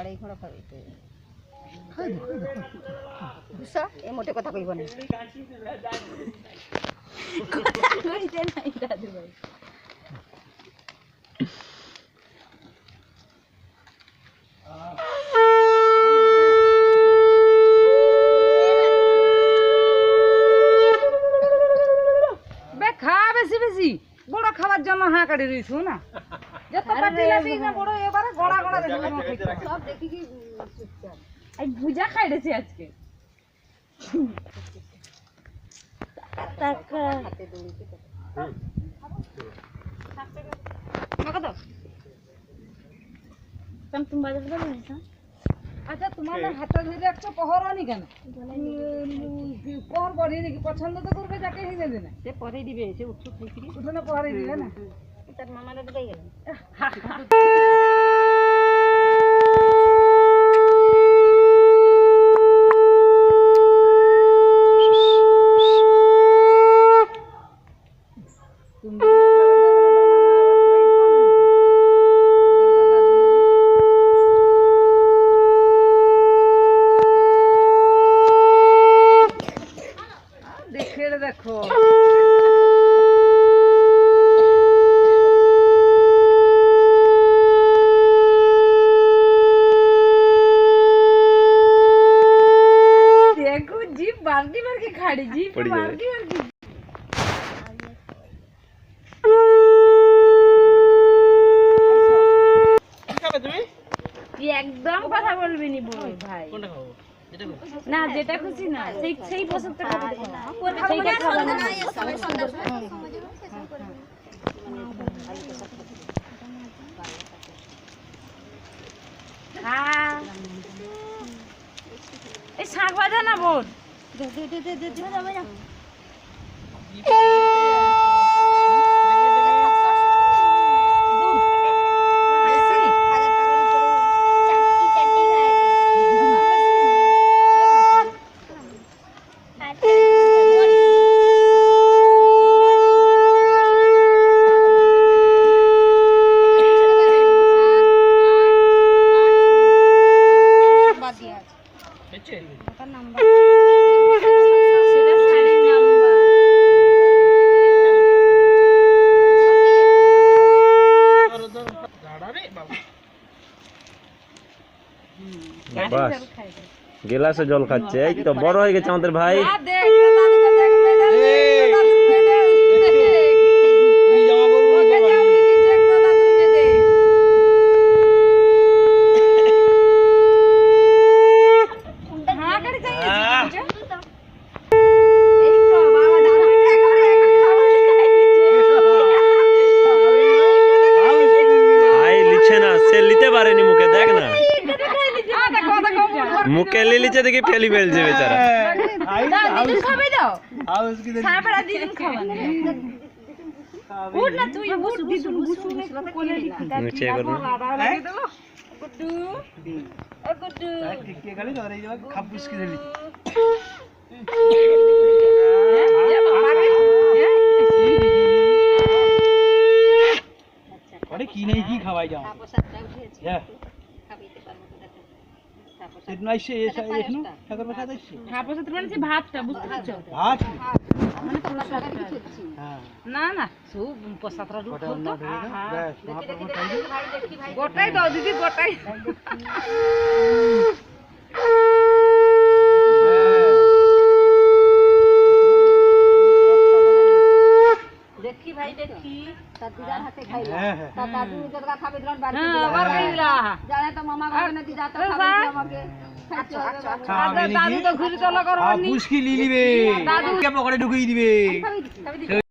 আড়াই ঘোড়া খাইতে বুঝা এই মোটে কথা কইব না কইতে নাই দাদু ভাই বে খা বেশি বেশি বড় খাবার জন্য হা কাটি রইছো না যত পাটি লাগি না বড় এবারে গড়া গড়া দেখো সব দেখি কি চুপচাপ এই ভুজা খাইতেছি আজকে টাকা হাতে দড়িতে টাকা দাও তুমি বাজার যাবে না আচ্ছা তোমাদের হাতে ধরে একটা পহর আনি কেন পহর পরে নাকি পছন্দ তো করবে যাকে হিনে দেনা সে পরে দিবে সে উৎসুক হইছি উঠোনে পরে দিবে না তার মামারা দেই গেল দেখো দেখো জিপ বারকি বারকি খাড়ি জিপ বারকি বারকি একদম কথা বলবি নি বল ভাই কোনটা খাবো না যেটা খুশি না সেই সেই পছন্দটা খাবো না সেইটা খাবো না হ্যাঁ এই শাক ভাজা না বোন দে যাবে না গেলাসে জল খাচ্ছে এই তো বড় হয়ে গেছে আমাদের ভাই मुके ले लीजिए देखिए पहली बेल जे बेचारा दादी खाबे दाओ आओ उसकी दे छापड़ा दी दिन खावा उठ ना तू ये उठ दी तू बुसुने कोले नीचे करना गुड्डू ओ गुड्डू ठीक के गाली तो रे जो खबुस की देली ये बाबा अरे की नहीं की खवाई जाओ इतना इसे ऐसा देखनो ঠাকুর বসা দিছি হ্যাঁ প্রসাদ মানে ভাতটা বুঝতে পারছো ভাত মানে প্রসাদটা হ্যাঁ না না সব প্রসাদটা রূপ তো বেশ মহাপ্রভু খাই গোটাই দাও দিদি গোটাই দেখি ভাই দেখি দাদির হাতে খাইলা তা দাদু যেটা খাবে দিলাম বাড়ি আবার খাইলা জানে তো মামা ঘরে নাকি যাতো খাবে আমাকে দাদু তো ঘুরে চলা করবনি পুষ্কি লিলিবে দাদু কে পকেটে ঢুকিয়ে দিবে